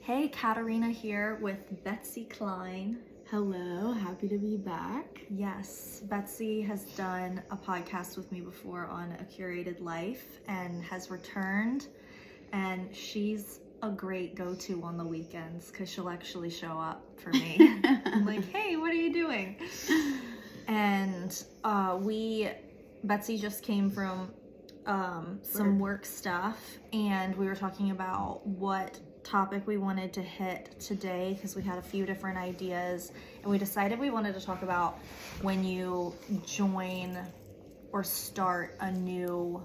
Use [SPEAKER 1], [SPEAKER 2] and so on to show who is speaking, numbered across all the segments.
[SPEAKER 1] Hey, Katerina here with Betsy Kline.
[SPEAKER 2] Hello, happy to be back.
[SPEAKER 1] Yes, Betsy has done a podcast with me before on a curated life and has returned, and she's a great go-to on the weekends because she'll actually show up for me. I'm like, hey, what are you doing? And Betsy just came from some work stuff, and we were talking about what topic we wanted to hit today because we had a few different ideas, and we decided we wanted to talk about when you join or start a new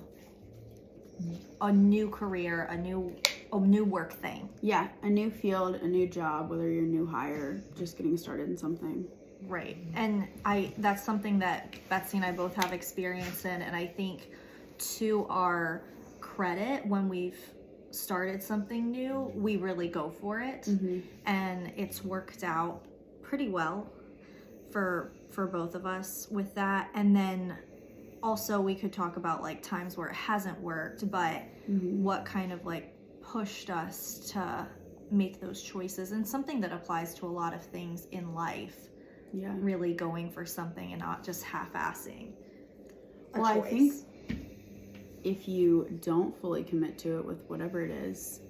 [SPEAKER 1] career, a new work thing.
[SPEAKER 2] Yeah, a new field, a new job, whether you're a new hire, just getting started in something.
[SPEAKER 1] Right. And that's something that Betsy and I both have experience in, and I think to our credit, when we've started something new, we really go for it.
[SPEAKER 2] Mm-hmm.
[SPEAKER 1] And it's worked out pretty well for both of us with that. And then also we could talk about like times where it hasn't worked, but what kind of like pushed us to make those choices, and something that applies to a lot of things in life.
[SPEAKER 2] Yeah,
[SPEAKER 1] really going for something and not just half-assing a
[SPEAKER 2] well,
[SPEAKER 1] choice.
[SPEAKER 2] I think if you don't fully commit to it with whatever it is,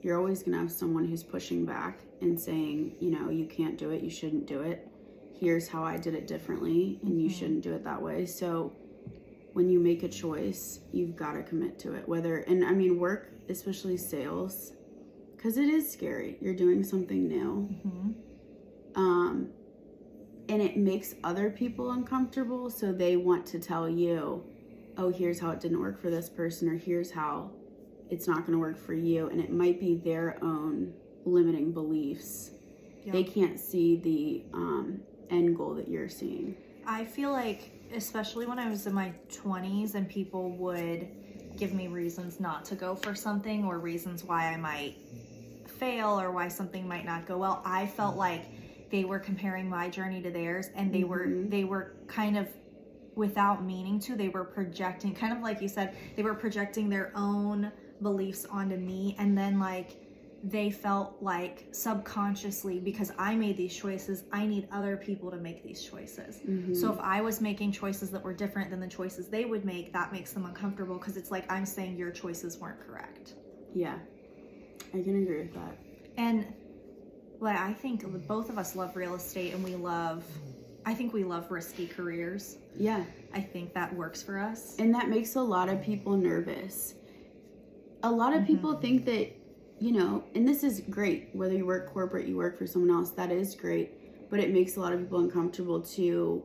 [SPEAKER 2] you're always going to have someone who's pushing back and saying, you know, you can't do it, you shouldn't do it. Here's how I did it differently, and you shouldn't do it that way. So when you make a choice, you've got to commit to it. Work, especially sales, because it is scary. You're doing something new. And it makes other people uncomfortable, so they want to tell you, oh, here's how it didn't work for this person, or here's how it's not going to work for you. And it might be their own limiting beliefs. Yep. They can't see the end goal that you're seeing.
[SPEAKER 1] I feel like, especially when I was in my 20s and people would give me reasons not to go for something, or reasons why I might fail or why something might not go well, I felt like they were comparing my journey to theirs, and they were kind of, without meaning to, they were projecting, kind of like you said, they were projecting their own beliefs onto me. And then like they felt like subconsciously, because I made these choices, I need other people to make these choices. So if I was making choices that were different than the choices they would make, that makes them uncomfortable, because it's like I'm saying your choices weren't correct.
[SPEAKER 2] Yeah, I can agree with that.
[SPEAKER 1] And like, I think both of us love real estate, and we love risky careers.
[SPEAKER 2] Yeah.
[SPEAKER 1] I think that works for us.
[SPEAKER 2] And that makes a lot of people nervous. A lot of people think that, you know, and this is great, whether you work corporate, you work for someone else, that is great. But it makes a lot of people uncomfortable to,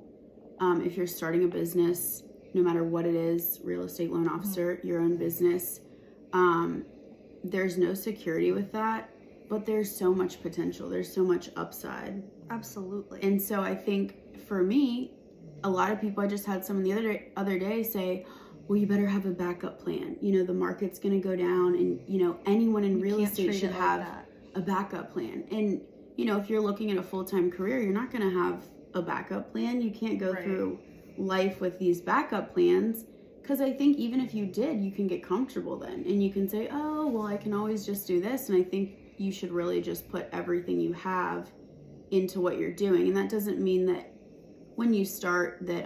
[SPEAKER 2] if you're starting a business, no matter what it is, real estate loan officer, your own business, there's no security with that. But there's so much potential. There's so much upside.
[SPEAKER 1] Absolutely.
[SPEAKER 2] And so I think for me, a lot of people, I just had someone the other day say, well, you better have a backup plan. You know, the market's going to go down, and, you know, anyone in real estate should have a backup plan. And, you know, if you're looking at a full-time career, you're not going to have a backup plan. You can't go through life with these backup plans. Because I think even if you did, you can get comfortable then. And you can say, oh, well, I can always just do this. And I think you should really just put everything you have into what you're doing. And that doesn't mean that when you start that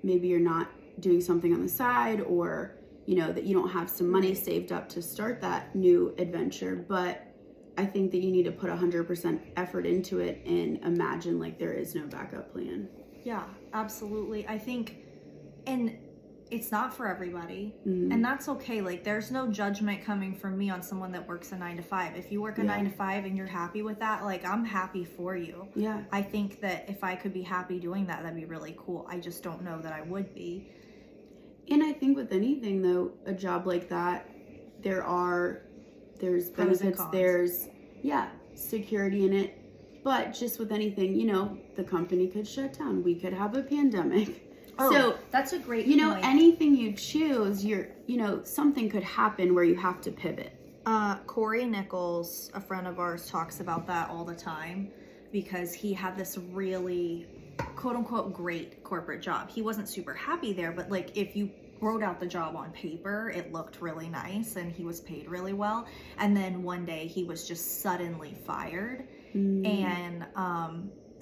[SPEAKER 2] maybe you're not doing something on the side, or, you know, that you don't have some money saved up to start that new adventure. But I think that you need to put 100% effort into it and imagine like there is no backup plan.
[SPEAKER 1] Yeah, absolutely. I think, and it's not for everybody, and that's okay. Like, there's no judgment coming from me on someone that works a 9-to-5. If you work a 9-to-5 and you're happy with that, like, I'm happy for you.
[SPEAKER 2] Yeah.
[SPEAKER 1] I think that if I could be happy doing that, that'd be really cool. I just don't know that I would be.
[SPEAKER 2] And I think with anything though, a job like that, there's benefits, there's security in it. But just with anything, you know, the company could shut down. We could have a pandemic.
[SPEAKER 1] Oh,
[SPEAKER 2] so
[SPEAKER 1] that's a great
[SPEAKER 2] point. Anything you choose, something could happen where you have to pivot.
[SPEAKER 1] Corey Nichols, a friend of ours, talks about that all the time, because he had this really quote unquote great corporate job. He wasn't super happy there, but like if you wrote out the job on paper, it looked really nice and he was paid really well. And then one day he was just suddenly fired. And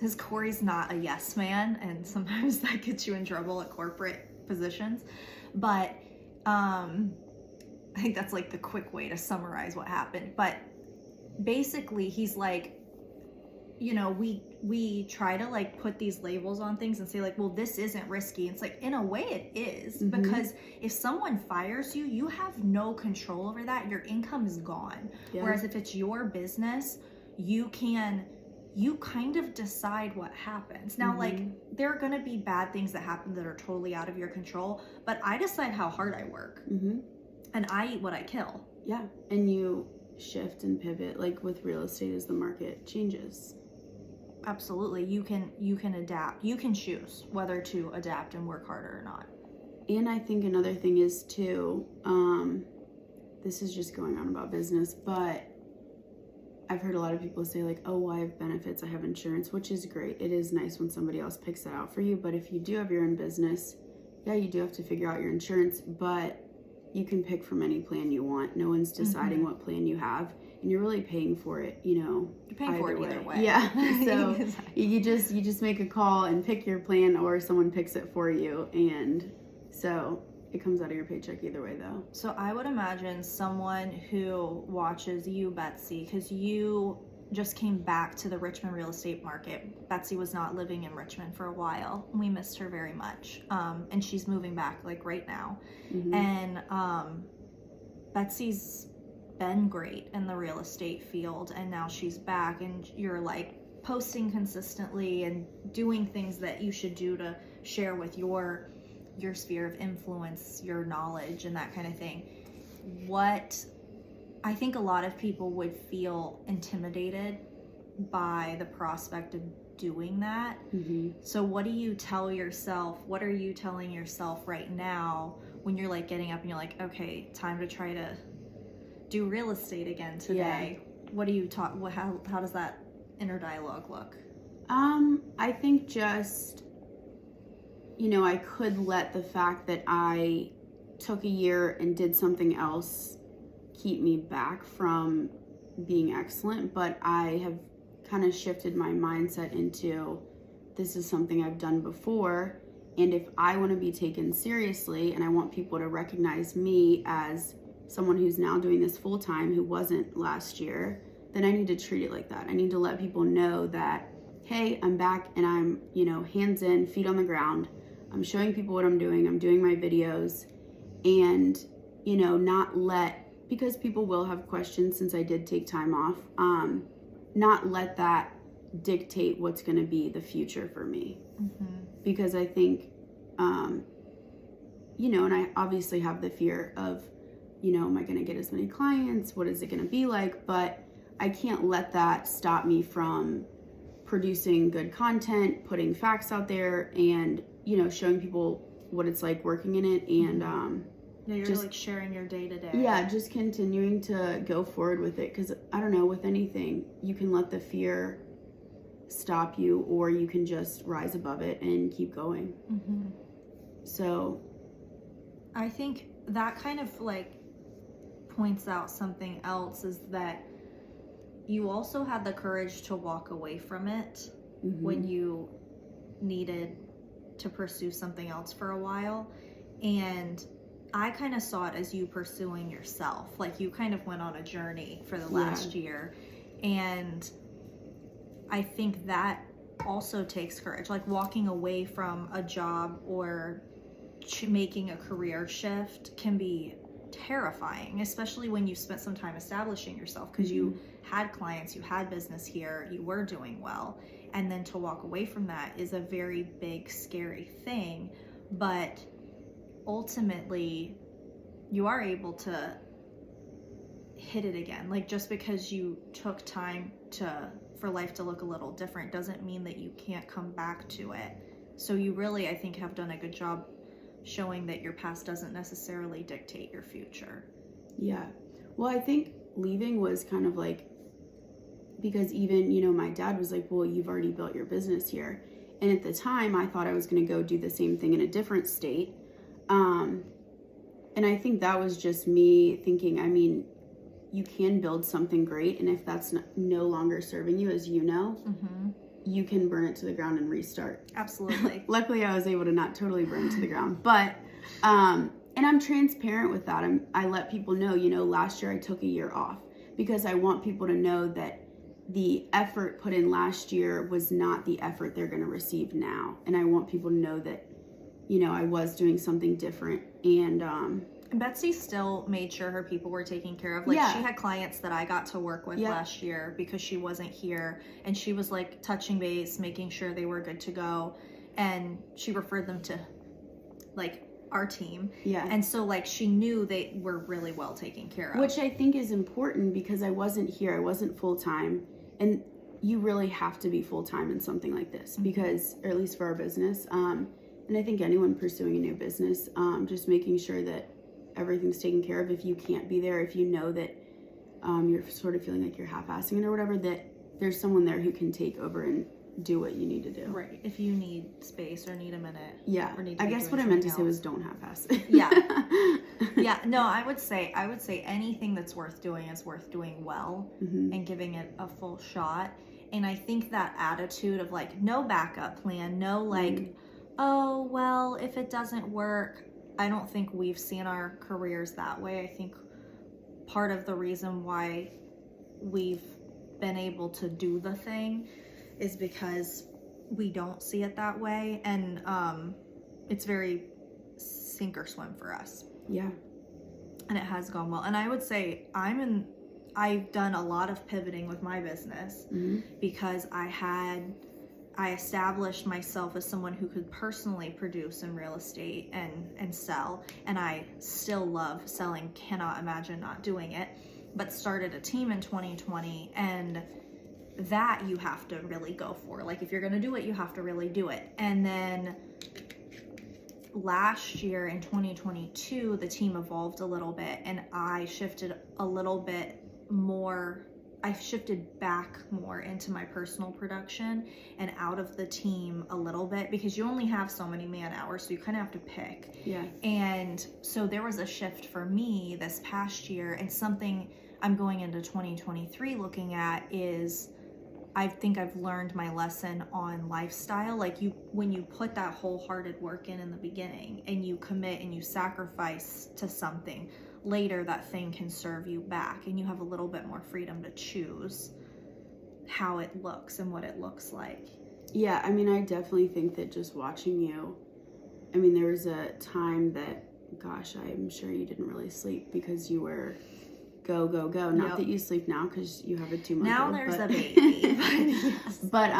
[SPEAKER 1] his Corey's not a yes man, and sometimes that gets you in trouble at corporate positions. But I think that's like the quick way to summarize what happened. But basically he's like, you know, we try to like put these labels on things and say like, well, this isn't risky. It's like, in a way it is, because if someone fires you, you have no control over that. Your income is gone. Whereas if it's your business, you kind of decide what happens. Now, like, there are going to be bad things that happen that are totally out of your control, but I decide how hard I work, and I eat what I kill.
[SPEAKER 2] Yeah, and you shift and pivot, like with real estate, as the market changes.
[SPEAKER 1] Absolutely. You can adapt. You can choose whether to adapt and work harder or not.
[SPEAKER 2] And I think another thing is too, this is just going on about business, but I've heard a lot of people say like, oh, I have benefits, I have insurance, which is great. It is nice when somebody else picks that out for you. But if you do have your own business, yeah, you do have to figure out your insurance, but you can pick from any plan you want. No one's deciding what plan you have, and you're really paying for it, you know.
[SPEAKER 1] You're paying for it either way.
[SPEAKER 2] Yeah. So you just make a call and pick your plan, or someone picks it for you, and so it comes out of your paycheck either way, though.
[SPEAKER 1] So I would imagine someone who watches you, Betsy, because you just came back to the Richmond real estate market. Betsy was not living in Richmond for a while. We missed her very much. And she's moving back like right now. And Betsy's been great in the real estate field, and now she's back, and you're like posting consistently and doing things that you should do to share with your sphere of influence, your knowledge, and that kind of thing. What I think a lot of people would feel intimidated by the prospect of doing that. So what do you tell yourself? What are you telling yourself right now when you're like getting up and you're like, okay, time to try to do real estate again today? What do you talk? How does that inner dialogue look?
[SPEAKER 2] I think just, you know, I could let the fact that I took a year and did something else keep me back from being excellent, but I have kind of shifted my mindset into, this is something I've done before, and if I want to be taken seriously and I want people to recognize me as someone who's now doing this full time, who wasn't last year, then I need to treat it like that. I need to let people know that, hey, I'm back and I'm, you know, hands in, feet on the ground. I'm showing people what I'm doing my videos, and, you know, not let, because people will have questions since I did take time off, not let that dictate what's going to be the future for me. Because I think, you know, and I obviously have the fear of, you know, am I going to get as many clients? What is it going to be like? But I can't let that stop me from producing good content, putting facts out there, and, you know, showing people what it's like working in it, and
[SPEAKER 1] you're
[SPEAKER 2] just
[SPEAKER 1] like sharing your day to day.
[SPEAKER 2] Yeah, just continuing to go forward with it, because I don't know, with anything, you can let the fear stop you, or you can just rise above it and keep going. So
[SPEAKER 1] I think that kind of like points out something else, is that you also had the courage to walk away from it when you needed to pursue something else for a while. And I kind of saw it as you pursuing yourself. Like, you kind of went on a journey for the last year. And I think that also takes courage. Like, walking away from a job or making a career shift can be terrifying, especially when you spent some time establishing yourself, because you had clients, you had business here, you were doing well, and then to walk away from that is a very big, scary thing. But ultimately, you are able to hit it again. Like, just because you took time for life to look a little different doesn't mean that you can't come back to it. So you really, I think, have done a good job showing that your past doesn't necessarily dictate your future.
[SPEAKER 2] Yeah. Well, I think leaving was kind of like, because even, you know, my dad was like, well, you've already built your business here. And at the time, I thought I was going to go do the same thing in a different state. And I think that was just me thinking, I mean, you can build something great, and if that's no longer serving you, as you know, you can burn it to the ground and restart.
[SPEAKER 1] Absolutely.
[SPEAKER 2] Luckily, I was able to not totally burn it to the ground, but and I'm transparent with that. I let people know, you know, last year I took a year off because I want people to know that the effort put in last year was not the effort they're going to receive now, and I want people to know that, you know, I was doing something different. And
[SPEAKER 1] Betsy still made sure her people were taken care of. Like, she had clients that I got to work with last year because she wasn't here, and she was like touching base, making sure they were good to go, and she referred them to like our team. And so like she knew they were really well taken care of,
[SPEAKER 2] which I think is important because I wasn't here, I wasn't full-time, and you really have to be full-time in something like this because, or at least for our business, and I think anyone pursuing a new business, just making sure that everything's taken care of. If you can't be there, if you know that you're sort of feeling like you're half-assing it or whatever, that there's someone there who can take over and do what you need to do.
[SPEAKER 1] Right. If you need space or need a minute.
[SPEAKER 2] Yeah.
[SPEAKER 1] Or need
[SPEAKER 2] I guess what I meant to say was don't half-ass it.
[SPEAKER 1] Yeah. No, I would say anything that's worth doing is worth doing well and giving it a full shot. And I think that attitude of like no backup plan, no like, oh, well, if it doesn't work, I don't think we've seen our careers that way. I think part of the reason why we've been able to do the thing is because we don't see it that way, and it's very sink or swim for us. Yeah. And it has gone well. And I would say I've done a lot of pivoting with my business because I established myself as someone who could personally produce in real estate and sell, and I still love selling, cannot imagine not doing it, but started a team in 2020, and that you have to really go for. Like, if you're going to do it, you have to really do it. And then last year in 2022, the team evolved a little bit, and I shifted a little bit more. I shifted back more into my personal production and out of the team a little bit because you only have so many man hours, so you kind of have to pick. Yeah. And so there was a shift for me this past year, and something I'm going into 2023 looking at is I think I've learned my lesson on lifestyle. Like, when you put that wholehearted work in the beginning and you commit and you sacrifice to something, later that thing can serve you back, and you have a little bit more freedom to choose how it looks and what it looks like.
[SPEAKER 2] Yeah, I mean, I definitely think that just watching you, I mean, there was a time that, gosh, I'm sure you didn't really sleep because you were go. Not that you sleep now because you have a 2-month-old.
[SPEAKER 1] Now there's a baby. Yes.
[SPEAKER 2] But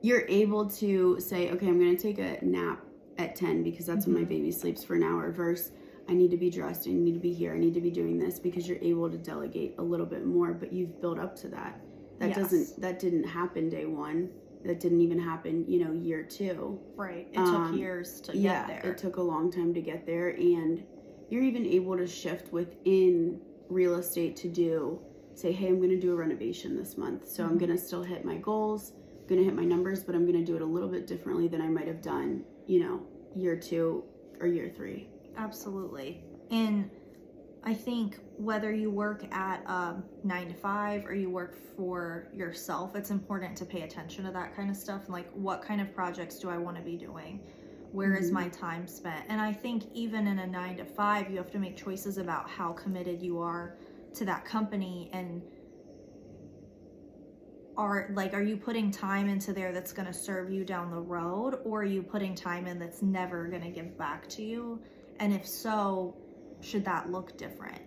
[SPEAKER 2] you're able to say, okay, I'm going to take a nap at 10 because that's when my baby sleeps for an hour, versus I need to be dressed, I need to be here, I need to be doing this, because you're able to delegate a little bit more, but you've built up to that. That didn't happen day one. That didn't even happen, year 2.
[SPEAKER 1] Right. It took years to get there.
[SPEAKER 2] It took a long time to get there, and you're even able to shift within real estate to say, hey, I'm going to do a renovation this month. So I'm going to still hit my goals, I'm going to hit my numbers, but I'm going to do it a little bit differently than I might have done, year 2 or year 3.
[SPEAKER 1] Absolutely. And I think whether you work at 9 to 5 or you work for yourself, it's important to pay attention to that kind of stuff. Like, what kind of projects do I want to be doing? Where is my time spent? And I think even in a 9 to 5, you have to make choices about how committed you are to that company, and are you putting time into there that's going to serve you down the road, or are you putting time in that's never going to give back to you? And if so, should that look different?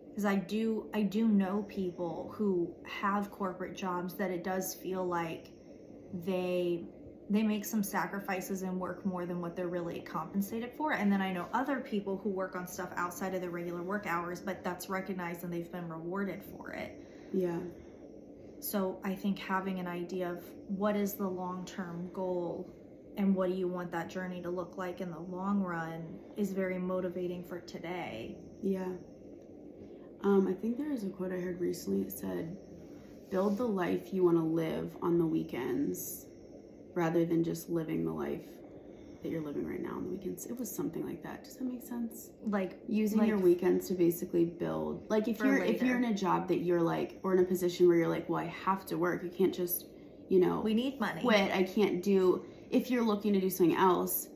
[SPEAKER 1] Because I do know people who have corporate jobs that it does feel like they make some sacrifices and work more than what they're really compensated for. And then I know other people who work on stuff outside of their regular work hours, but that's recognized and they've been rewarded for it. Yeah. So I think having an idea of what is the long-term goal and what do you want that journey to look like in the long run is very motivating for today. Yeah.
[SPEAKER 2] I think there was a quote I heard recently. It said, build the life you want to live on the weekends rather than just living the life that you're living right now on the weekends. It was something like that. Does that make sense?
[SPEAKER 1] Like
[SPEAKER 2] using your weekends to basically build. Like if you're in a job that you're like, or in a position where you're like, well, I have to work. You can't just, you know,
[SPEAKER 1] we need money.
[SPEAKER 2] Quit. I can't do. If you're looking to do something else,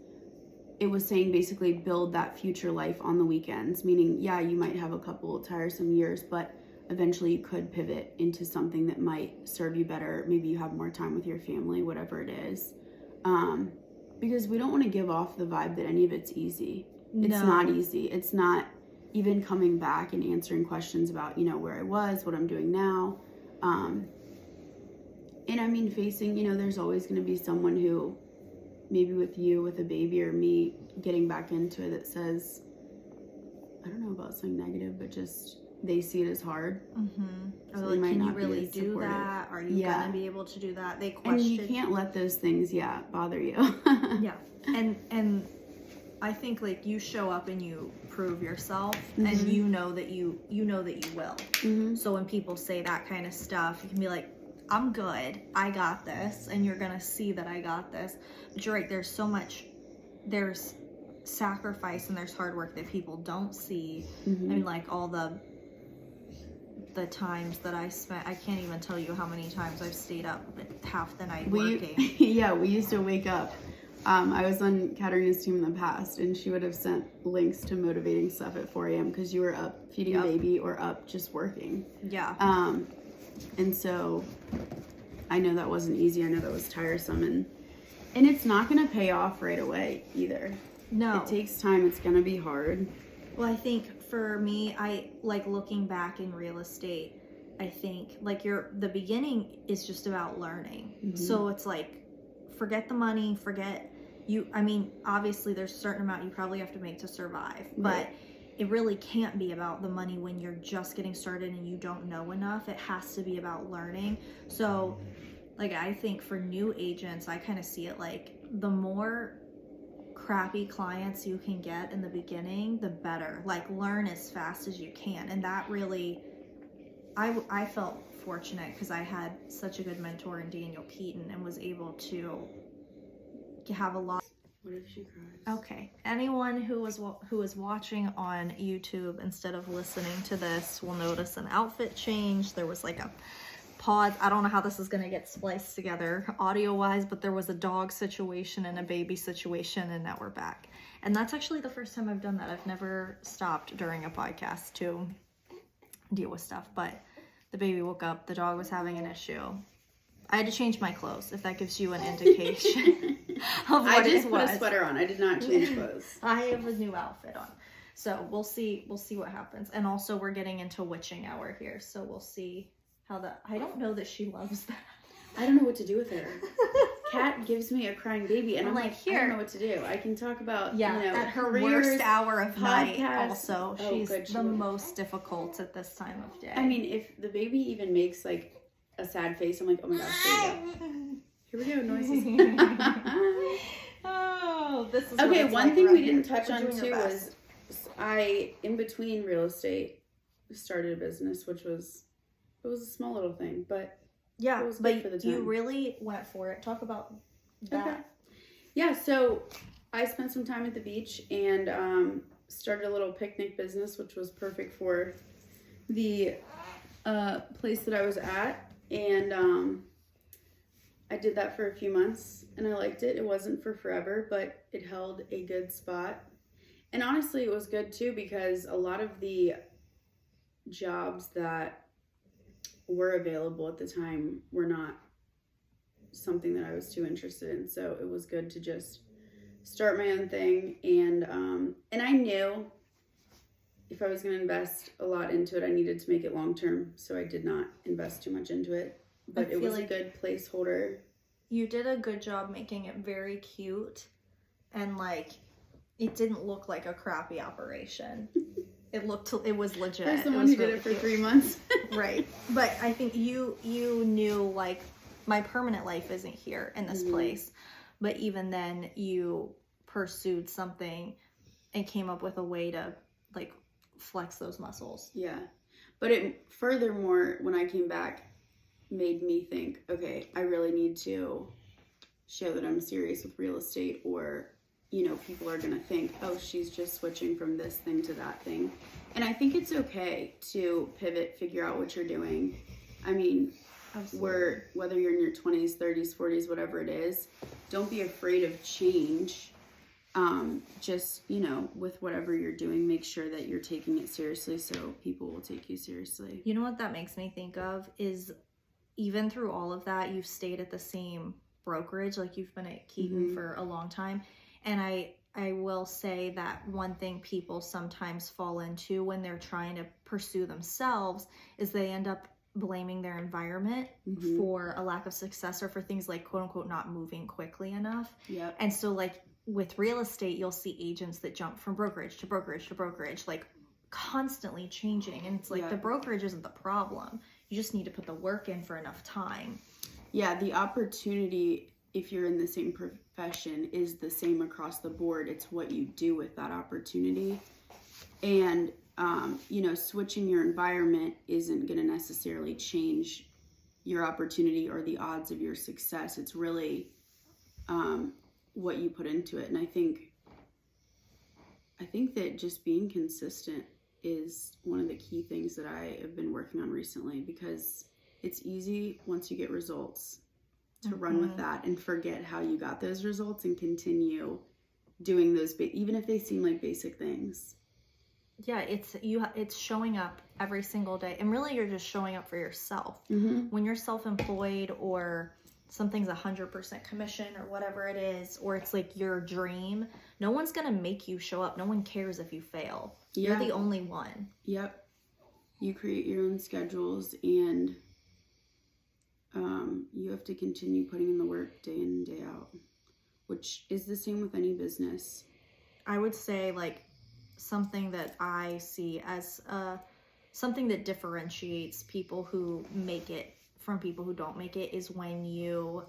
[SPEAKER 2] it was saying basically build that future life on the weekends. Meaning, yeah, you might have a couple tiresome years, but eventually you could pivot into something that might serve you better. Maybe you have more time with your family, whatever it is. Because we don't want to give off the vibe that any of it's easy. It's not easy. It's not even coming back and answering questions about, you know, where I was, what I'm doing now. And I mean, facing, you know, there's always going to be someone who, maybe with you, with a baby, or me getting back into it, that says, I don't know about something negative, but just they see it as hard.
[SPEAKER 1] Mm-hmm. So like, can you really do that? Are you gonna be able to do that? They question.
[SPEAKER 2] And you can't let those things, bother you.
[SPEAKER 1] Yeah, and I think like you show up and you prove yourself, and you know that you will. Mm-hmm. So when people say that kind of stuff, you can be like, I'm good. I got this, and you're gonna see that I got this. But you're right. There's sacrifice and there's hard work that people don't see. Mm-hmm. I mean, like all the times that I spent, I can't even tell you how many times I've stayed up half the night working.
[SPEAKER 2] We used to wake up. I was on Katerina's team in the past, and she would have sent links to motivating stuff at 4 a.m. because you were up feeding a baby or up just working. Yeah. And so I know that wasn't easy. I know that was tiresome, and it's not going to pay off right away either. No. It takes time. It's going to be hard.
[SPEAKER 1] Well, I think for me, I like looking back in real estate, I think like the beginning is just about learning. Mm-hmm. So it's like, forget the money, I mean, obviously there's a certain amount you probably have to make to survive, but it really can't be about the money when you're just getting started and you don't know enough. It has to be about learning. So like, I think for new agents, I kind of see it like the more crappy clients you can get in the beginning, the better. Like, learn as fast as you can. And that really, I felt fortunate because I had such a good mentor in Daniel Keaton and was able to have a lot.
[SPEAKER 2] What if she cries?
[SPEAKER 1] Okay. Anyone who is watching on YouTube instead of listening to this will notice an outfit change. There was like a pause. I don't know how this is going to get spliced together audio wise, but there was a dog situation and a baby situation, and now we're back. And that's actually the first time I've done that. I've never stopped during a podcast to deal with stuff, but the baby woke up, the dog was having an issue. I had to change my clothes, if that gives you an indication of what it was. I just
[SPEAKER 2] put a sweater on. I did not change clothes.
[SPEAKER 1] I have a new outfit on. So we'll see what happens. And also we're getting into witching hour here, so we'll see how that. I don't know that she loves that.
[SPEAKER 2] I don't know what to do with her. Kat gives me a crying baby, and I'm like, here. I don't know what to do. I can talk about,
[SPEAKER 1] at her worst hour of night. Also, she's the most difficult at this time of day.
[SPEAKER 2] I mean, if the baby even makes like a sad face, I'm like, oh my gosh, here we go, noises.
[SPEAKER 1] Oh, this is
[SPEAKER 2] okay. One thing we didn't touch on too was I, in between real estate, started a business, which was a small little thing, but it was good for the time.
[SPEAKER 1] You really went for it. Talk about that. Okay.
[SPEAKER 2] Yeah, so I spent some time at the beach and started a little picnic business, which was perfect for the place that I was at. And I did that for a few months, and I liked it. It wasn't for forever, but it held a good spot. And honestly, it was good too, because a lot of the jobs that were available at the time were not something that I was too interested in. So it was good to just start my own thing. And I knew if I was going to invest a lot into it, I needed to make it long term. So I did not invest too much into it, but it was like a good placeholder.
[SPEAKER 1] You did a good job making it very cute, and like, it didn't look like a crappy operation. It was legit.
[SPEAKER 2] There's someone who did it for 3 months.
[SPEAKER 1] Right. But I think you knew, like, my permanent life isn't here in this place. But even then, you pursued something and came up with a way to, like, flex those muscles.
[SPEAKER 2] Yeah. But it, furthermore, when I came back, made me think, okay, I really need to show that I'm serious with real estate, or you know, people are going to think, oh, she's just switching from this thing to that thing. And I think it's okay to pivot, figure out what you're doing. I mean, whether you're in your 20s, 30s, 40s, whatever it is, don't be afraid of change. Just, you know, with whatever you're doing, make sure that you're taking it seriously so people will take you seriously.
[SPEAKER 1] You know what that makes me think of is, even through all of that, you've stayed at the same brokerage. Like, you've been at Keaton for a long time. And I will say that one thing people sometimes fall into when they're trying to pursue themselves is they end up blaming their environment for a lack of success, or for things like, quote unquote, not moving quickly enough.
[SPEAKER 2] Yep.
[SPEAKER 1] And so, like, with real estate, you'll see agents that jump from brokerage to brokerage to brokerage, like constantly changing. And it's like, the brokerage isn't the problem. You just need to put the work in for enough time.
[SPEAKER 2] Yeah, the opportunity, if you're in the same profession, is the same across the board. It's what you do with that opportunity. And, you know, switching your environment isn't going to necessarily change your opportunity or the odds of your success. It's really what you put into it. And I think that just being consistent is one of the key things that I have been working on recently, because it's easy once you get results to run with that and forget how you got those results and continue doing those, even if they seem like basic things.
[SPEAKER 1] Yeah, it's showing up every single day. And really, you're just showing up for yourself. When you're self-employed, or something's 100% commission, or whatever it is, or it's like your dream, no one's going to make you show up. No one cares if you fail. You're the only one.
[SPEAKER 2] Yep. You create your own schedules, and you have to continue putting in the work day in and day out, which is the same with any business.
[SPEAKER 1] I would say, like, something that I see as something that differentiates people who make it from people who don't make it is when you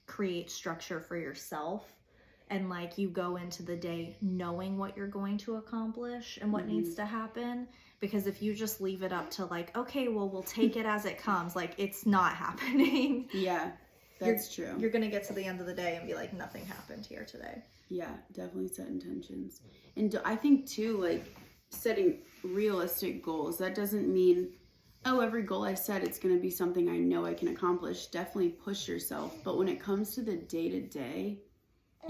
[SPEAKER 1] create structure for yourself, and like, you go into the day knowing what you're going to accomplish and what needs to happen. Because if you just leave it up to, like, okay, well, we'll take it as it comes, like, it's not happening.
[SPEAKER 2] Yeah, that's true.
[SPEAKER 1] You're gonna get to the end of the day and be like, nothing happened here today.
[SPEAKER 2] Yeah, definitely set intentions. And I think too, like, setting realistic goals, that doesn't mean, oh, every goal I set, it's going to be something I know I can accomplish. Definitely push yourself. But when it comes to the day-to-day,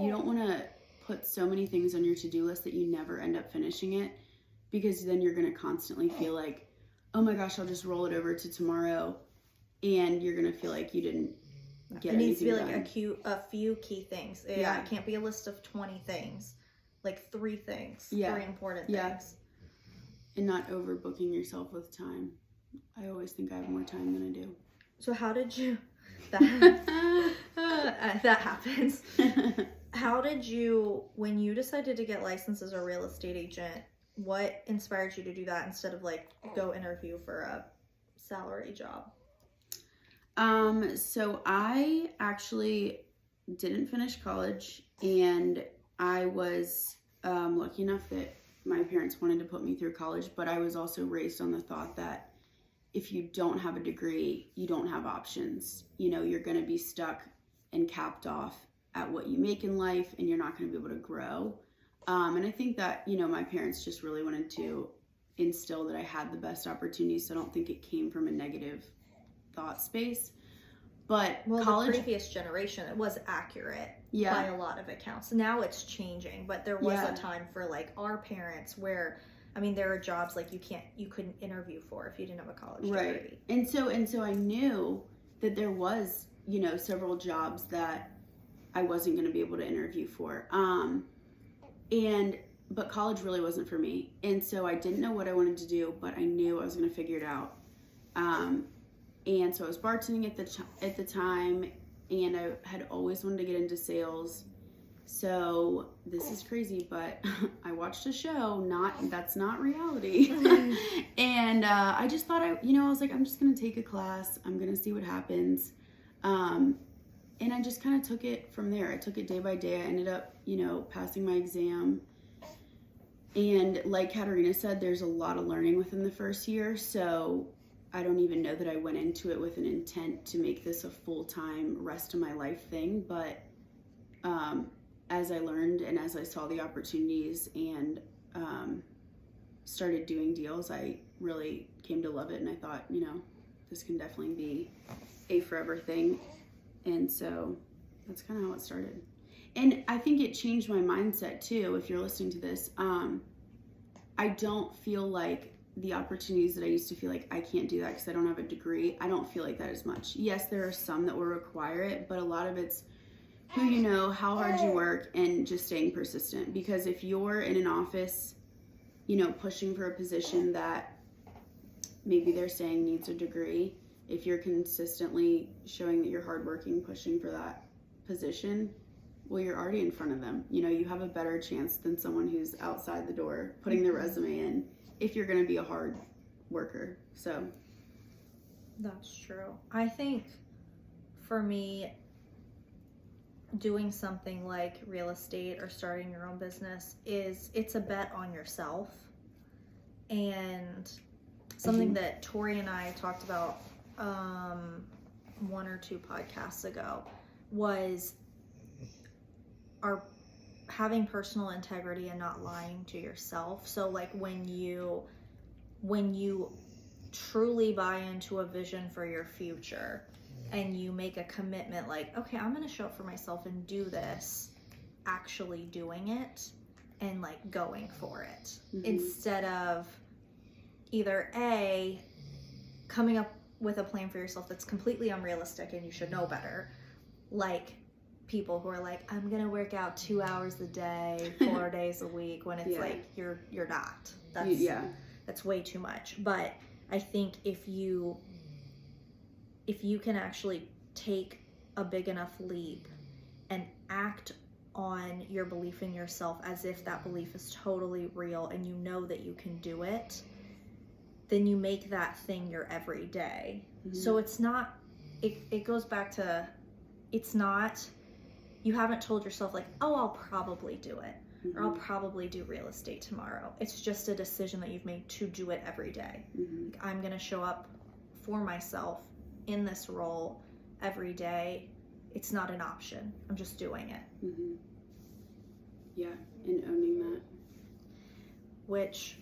[SPEAKER 2] you don't want to put so many things on your to-do list that you never end up finishing it, because then you're going to constantly feel like, oh my gosh, I'll just roll it over to tomorrow, and you're going to feel like you didn't get anything done. It needs to be
[SPEAKER 1] like a few key things. Yeah, it can't be a list of 20 things. Like 3 things. 3 important things.
[SPEAKER 2] And not overbooking yourself with time. I always think I have more time than I do.
[SPEAKER 1] So how did you... That happens. How did you, when you decided to get licensed as a real estate agent, what inspired you to do that instead of, like, go interview for a salary job?
[SPEAKER 2] So I actually didn't finish college, and I was lucky enough that my parents wanted to put me through college, but I was also raised on the thought that if you don't have a degree, you don't have options. You know, you're going to be stuck and capped off at what you make in life, and you're not going to be able to grow. And I think that, you know, my parents just really wanted to instill that I had the best opportunities, so I don't think it came from a negative thought space. But college,
[SPEAKER 1] the previous generation, it was accurate by a lot of accounts. Now it's changing, but there was a time for, like, our parents where, I mean, there are jobs like you couldn't interview for if you didn't have a college degree.
[SPEAKER 2] Right. And so I knew that there was, you know, several jobs that I wasn't going to be able to interview for. But college really wasn't for me. And so I didn't know what I wanted to do, but I knew I was going to figure it out. And so I was bartending at the time, and I had always wanted to get into sales. So this is crazy, but I watched a show, that's not reality. And I just thought I was like, I'm just going to take a class. I'm going to see what happens. And I just kind of took it from there. I took it day by day. I ended up, you know, passing my exam. And like Katerina said, there's a lot of learning within the first year. So I don't even know that I went into it with an intent to make this a full-time rest of my life thing. But as I learned and as I saw the opportunities and started doing deals, I really came to love it. And I thought, this can definitely be a forever thing. And so that's kind of how it started. And I think it changed my mindset too. If you're listening to this, I don't feel like the opportunities that I used to feel like I can't do that because I don't have a degree. I don't feel like that as much. Yes, there are some that will require it, but a lot of it's who you know, how hard you work, and just staying persistent. Because if you're in an office, pushing for a position that maybe they're saying needs a degree, if you're consistently showing that you're hardworking, pushing for that position, well, you're already in front of them. You have a better chance than someone who's outside the door putting their resume in if you're going to be a hard worker. So
[SPEAKER 1] that's true. I think for me, doing something like real estate or starting your own business it's a bet on yourself. And something that Tori and I talked about 1 or 2 podcasts ago was having personal integrity and not lying to yourself. So like when you truly buy into a vision for your future and you make a commitment like, okay, I'm going to show up for myself and do this, actually doing it and like going for it, instead of either A, coming up with a plan for yourself that's completely unrealistic and you should know better, like people who are like, I'm gonna work out 2 hours a day 4 days a week, when it's like you're not. That's way too much. But I think if you can actually take a big enough leap and act on your belief in yourself as if that belief is totally real and you know that you can do it, then you make that thing your everyday. So it's not, it goes back to, it's not, you haven't told yourself like, oh, I'll probably do it, or I'll probably do real estate tomorrow. It's just a decision that you've made to do it every day. Like, I'm going to show up for myself in this role every day. It's not an option. I'm just doing it.
[SPEAKER 2] Yeah, and owning that. Which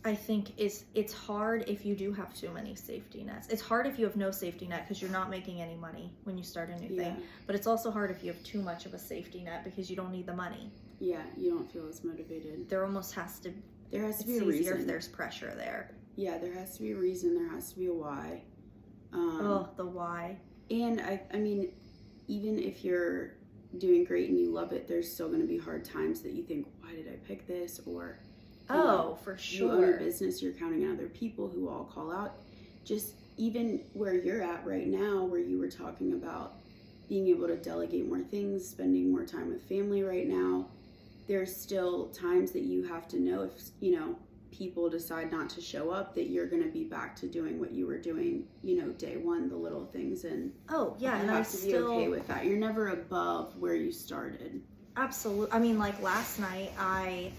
[SPEAKER 1] I think it's hard if you do have too many safety nets. It's hard if you have no safety net because you're not making any money when you start a new thing. But it's also hard if you have too much of a safety net because you don't need the money.
[SPEAKER 2] Yeah, you don't feel as motivated.
[SPEAKER 1] There almost has to.
[SPEAKER 2] There has to be
[SPEAKER 1] a
[SPEAKER 2] reason.
[SPEAKER 1] It's easier if there's pressure there.
[SPEAKER 2] Yeah, there has to be a reason. There has to be a why.
[SPEAKER 1] The why.
[SPEAKER 2] And I mean, even if you're doing great and you love it, there's still going to be hard times that you think, why did I pick this? Or
[SPEAKER 1] for sure.
[SPEAKER 2] You own a business, you're counting on other people who all call out. Just even where you're at right now, where you were talking about being able to delegate more things, spending more time with family right now, there's still times that you have to know if, people decide not to show up, that you're going to be back to doing what you were doing, day one, the little things. And you have to be okay with that. You're never above where you started.
[SPEAKER 1] Absolutely. I mean, like last night, I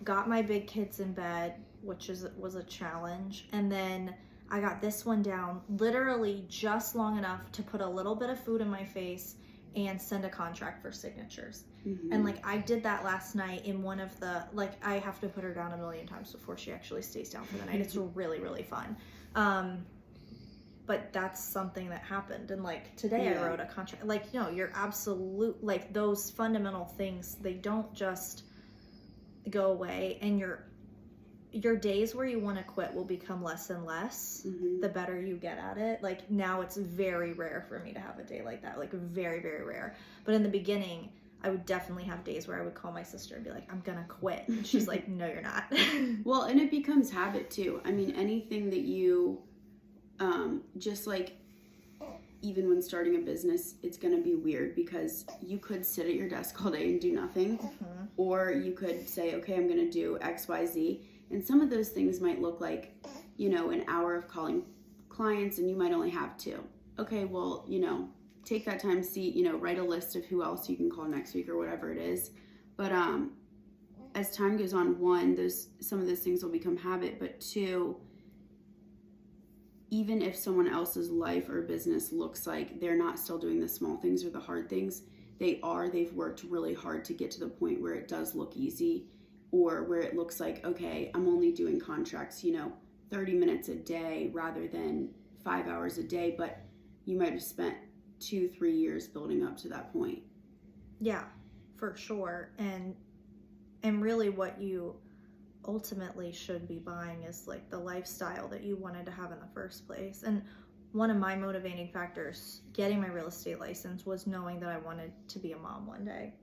[SPEAKER 1] got my big kids in bed, which was a challenge, and then I got this one down literally just long enough to put a little bit of food in my face and send a contract for signatures. And like I did that last night in one of the, like, I have to put her down 1,000,000 times before she actually stays down for the night. It's really, really fun. But that's something that happened. And like today I wrote a contract. Like, you're absolute, like those fundamental things, they don't just go away, and your days where you want to quit will become less and less the better you get at it. Like now it's very rare for me to have a day like that, like very, very rare. But in the beginning, I would definitely have days where I would call my sister and be like, I'm gonna quit. And she's like, no, you're not.
[SPEAKER 2] Well, and it becomes habit too. I mean, anything that you, just like, even when starting a business, it's gonna be weird because you could sit at your desk all day and do nothing. Or you could say, okay, I'm gonna do X, Y, Z. And some of those things might look like, an hour of calling clients, and you might only have 2. Okay, well, take that time, see, write a list of who else you can call next week or whatever it is. But as time goes on, 1, some of those things will become habit, but 2, even if someone else's life or business looks like they're not still doing the small things or the hard things, they've worked really hard to get to the point where it does look easy, or where it looks like, okay, I'm only doing contracts, 30 minutes a day rather than 5 hours a day, but you might have spent 2-3 years building up to that point.
[SPEAKER 1] Yeah, for sure. And really what you ultimately should be buying is like the lifestyle that you wanted to have in the first place. And one of my motivating factors getting my real estate license was knowing that I wanted to be a mom one day,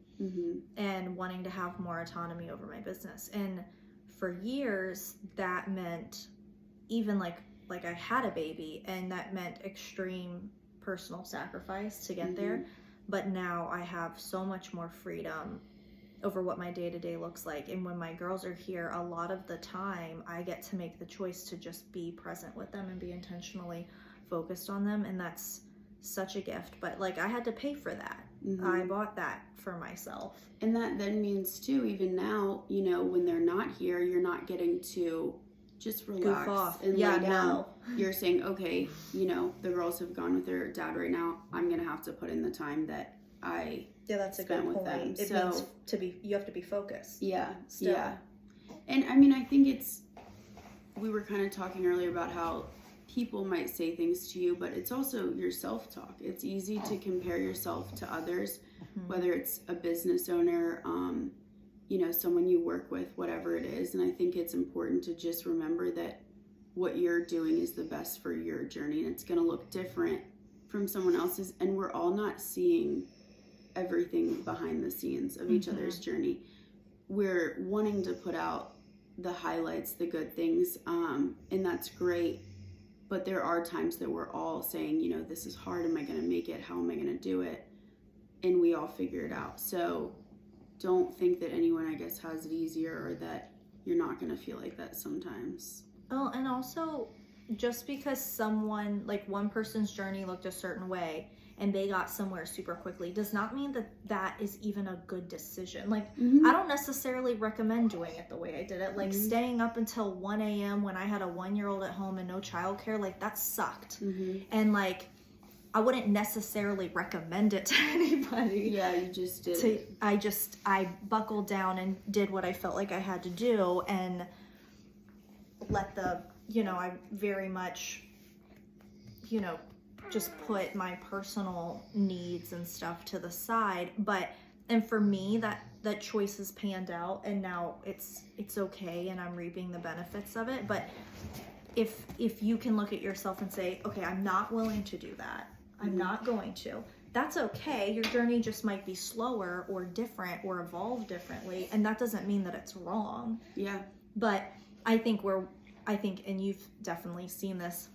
[SPEAKER 1] and wanting to have more autonomy over my business. And for years that meant even like I had a baby, and that meant extreme personal sacrifice to get there. But now I have so much more freedom over what my day-to-day looks like. And when my girls are here, a lot of the time I get to make the choice to just be present with them and be intentionally focused on them. And that's such a gift. But like, I had to pay for that. I bought that for myself.
[SPEAKER 2] And that then means too, even now, when they're not here, you're not getting to just relax and lay down. No. You're saying, okay, the girls have gone with their dad right now. I'm going to have to put in the time that I
[SPEAKER 1] that's a good point.
[SPEAKER 2] Them.
[SPEAKER 1] It means you have to be focused.
[SPEAKER 2] Yeah. Still. Yeah. And I mean, I think we were kind of talking earlier about how people might say things to you, but it's also your self-talk. It's easy to compare yourself to others, whether it's a business owner, someone you work with, whatever it is. And I think it's important to just remember that what you're doing is the best for your journey, and it's going to look different from someone else's. And we're all not seeing everything behind the scenes of each other's journey. We're wanting to put out the highlights, the good things, and that's great. But there are times that we're all saying, this is hard. Am I going to make it? How am I going to do it? And we all figure it out. So don't think that anyone, I guess, has it easier, or that you're not going to feel like that sometimes.
[SPEAKER 1] Oh, and also, just because someone, like one person's journey looked a certain way and they got somewhere super quickly, does not mean that is even a good decision. Like, I don't necessarily recommend doing it the way I did it. Like, staying up until 1 a.m. when I had a 1-year-old at home and no childcare, like, that sucked. And, like, I wouldn't necessarily recommend it to anybody.
[SPEAKER 2] Yeah, you just did it.
[SPEAKER 1] I buckled down and did what I felt like I had to do, and let I very much, just put my personal needs and stuff to the side. And for me, that choice has panned out, and now it's okay, and I'm reaping the benefits of it. But if you can look at yourself and say, okay, I'm not willing to do that, I'm not going to, that's okay. Your journey just might be slower or different or evolve differently, and that doesn't mean that it's wrong.
[SPEAKER 2] Yeah.
[SPEAKER 1] But I think, and you've definitely seen this,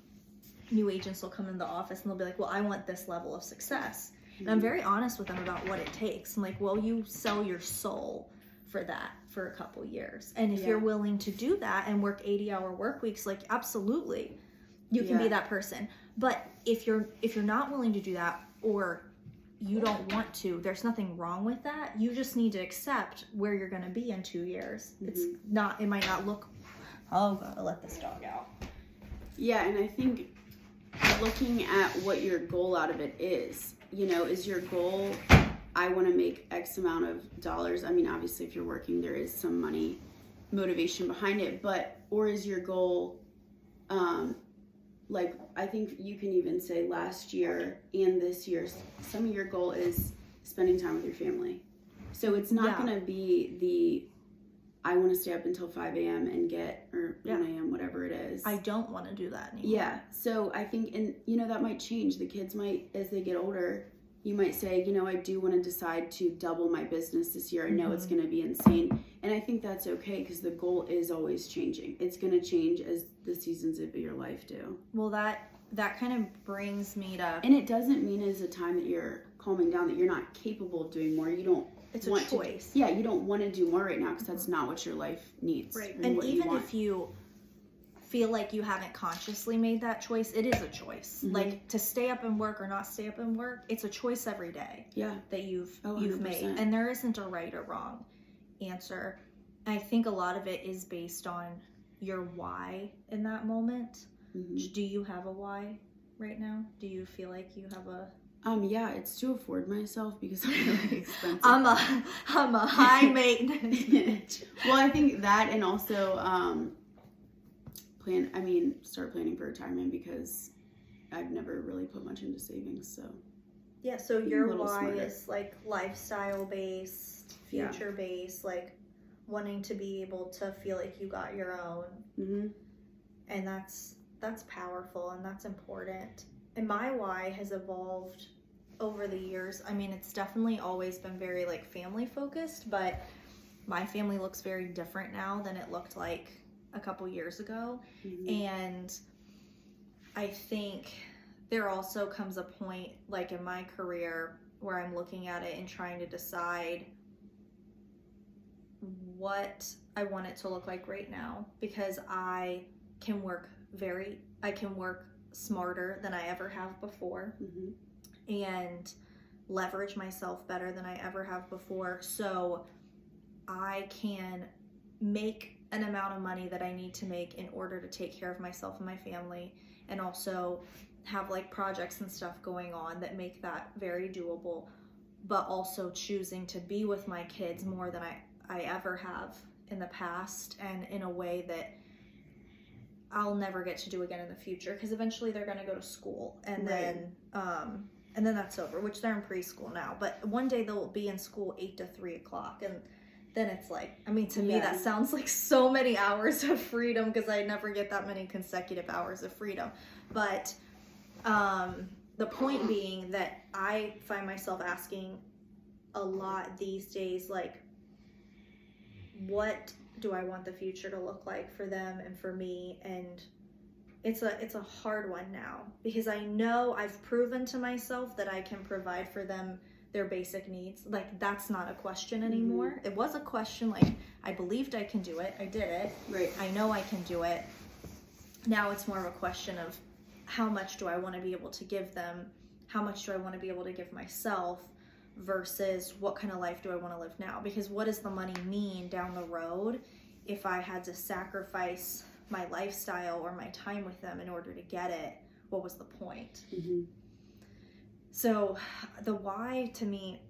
[SPEAKER 1] new agents will come in the office and they'll be like, well, I want this level of success. And I'm very honest with them about what it takes. I'm like, well, you sell your soul for that for a couple years. And if you're willing to do that and work 80-hour work weeks, like, absolutely, you can be that person. But if you're not willing to do that, or you don't want to, there's nothing wrong with that. You just need to accept where you're going to be in 2 years. It might not look, gotta let this dog out.
[SPEAKER 2] Yeah, and I think looking at what your goal out of it is, is your goal, I want to make X amount of dollars. I mean, obviously if you're working, there is some money motivation behind it, or is your goal, like, I think you can even say last year and this year, some of your goal is spending time with your family. So it's not going to be I want to stay up until 5 a.m. and or 1 a.m., whatever it is.
[SPEAKER 1] I don't want to do that anymore.
[SPEAKER 2] Yeah. So I think, and that might change. The kids might, as they get older, you might say, I do want to decide to double my business this year. I know it's going to be insane. And I think that's okay, because the goal is always changing. It's going to change as the seasons of your life do.
[SPEAKER 1] Well, that kind of brings me to...
[SPEAKER 2] And it doesn't mean as a time that you're calming down that you're not capable of doing more. You don't
[SPEAKER 1] It's a choice.
[SPEAKER 2] You don't want to do more right now, because that's not what your life needs.
[SPEAKER 1] Right. And even if you feel like you haven't consciously made that choice, it is a choice. Like, to stay up and work or not stay up and work, it's a choice every day.
[SPEAKER 2] Yeah.
[SPEAKER 1] That you've made. And there isn't a right or wrong answer. I think a lot of it is based on your why in that moment. Do you have a why right now? Do you feel like you have
[SPEAKER 2] Yeah, it's to afford myself because I'm really expensive.
[SPEAKER 1] I'm a high maintenance.
[SPEAKER 2] Well, I think that, and also start planning for retirement because I've never really put much into savings. So
[SPEAKER 1] yeah, so your why is like lifestyle based, future based, like wanting to be able to feel like you got your own.
[SPEAKER 2] Mm-hmm.
[SPEAKER 1] And that's powerful and that's important. And my why has evolved over the years. I mean, it's definitely always been very like family focused, but my family looks very different now than it looked like a couple years ago. Mm-hmm. And I think there also comes a point like in my career where I'm looking at it and trying to decide what I want it to look like right now, because I can work smarter than I ever have before. Mm-hmm. And leverage myself better than I ever have before, so I can make an amount of money that I need to make in order to take care of myself and my family, and also have like projects and stuff going on that make that very doable, but also choosing to be with my kids more than I ever have in the past, and in a way that I'll never get to do again in the future, because eventually they're going to go to school, and then that's over, which they're in preschool now, but one day they'll be in school 8 to 3 o'clock, and then it's like, I mean, to me that sounds like so many hours of freedom, because I never get that many consecutive hours of freedom. But the point being that I find myself asking a lot these days, like, what do I want the future to look like for them and for me? And it's a hard one now, because I know I've proven to myself that I can provide for them their basic needs. Like, that's not a question anymore. Mm-hmm. It was a question, like, I believed I can do it. I did it.
[SPEAKER 2] Right.
[SPEAKER 1] I know I can do it. Now it's more of a question of how much do I want to be able to give them? How much do I want to be able to give myself? Versus what kind of life do I want to live now? Because what does the money mean down the road if I had to sacrifice my lifestyle or my time with them in order to get it? What was the point? Mm-hmm. So the why to me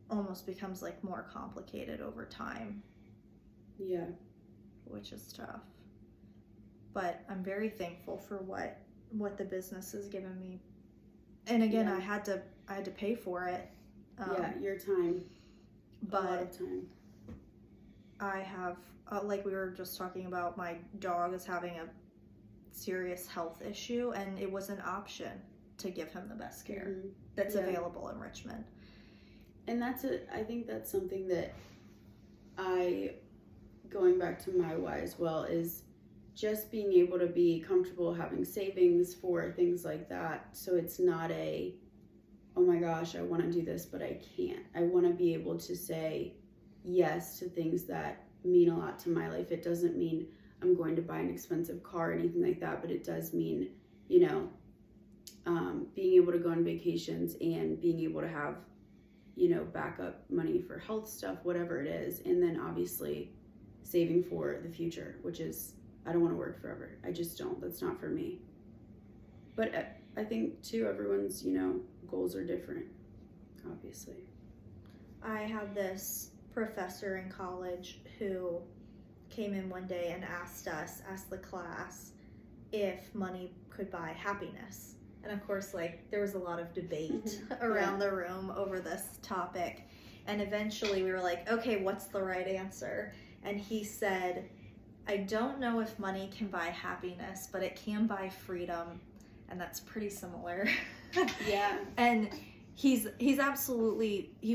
[SPEAKER 1] almost becomes like more complicated over time.
[SPEAKER 2] Yeah.
[SPEAKER 1] Which is tough. But I'm very thankful for what the business has given me. And again, I had to pay for it.
[SPEAKER 2] Your time.
[SPEAKER 1] But
[SPEAKER 2] a lot of time.
[SPEAKER 1] I have, like we were just talking about, my dog is having a serious health issue, and it was an option to give him the best care that's available in Richmond.
[SPEAKER 2] And I think that's something that going back to my why as well, is just being able to be comfortable having savings for things like that. So it's not oh my gosh, I want to do this, but I can't. I want to be able to say yes to things that mean a lot to my life. It doesn't mean I'm going to buy an expensive car or anything like that, but it does mean, being able to go on vacations and being able to have, backup money for health stuff, whatever it is. And then obviously saving for the future, which is, I don't want to work forever. I just don't. That's not for me. But I think too, everyone's, goals are different, obviously.
[SPEAKER 1] I had this professor in college who came in one day and asked the class if money could buy happiness. And of course, like, there was a lot of debate around the room over this topic. And eventually we were like, okay, what's the right answer? And he said, I don't know if money can buy happiness, but it can buy freedom. And that's pretty similar.
[SPEAKER 2] Yeah.
[SPEAKER 1] And he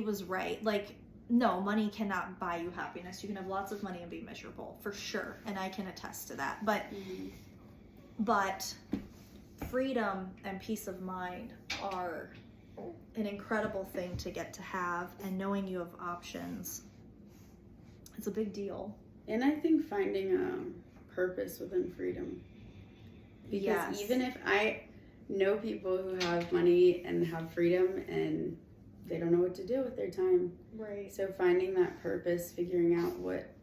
[SPEAKER 1] was right. Like, no, money cannot buy you happiness. You can have lots of money and be miserable, for sure. And I can attest to that. But freedom and peace of mind are an incredible thing to get to have, and knowing you have options, it's a big deal.
[SPEAKER 2] And I think finding a purpose within freedom. Because even if I know people who have money and have freedom and they don't know what to do with their time.
[SPEAKER 1] Right.
[SPEAKER 2] So finding that purpose, figuring out what,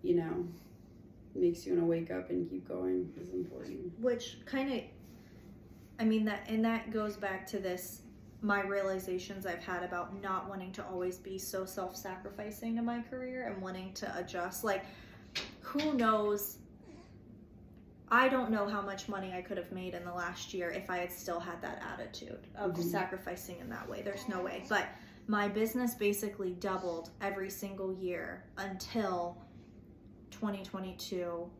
[SPEAKER 2] makes you want to wake up and keep going is important.
[SPEAKER 1] Which kind of, that goes back to this my realizations I've had about not wanting to always be so self-sacrificing in my career and wanting to adjust. Like, who knows? I don't know how much money I could have made in the last year if I had still had that attitude of sacrificing in that way. There's no way. But my business basically doubled every single year until 2022.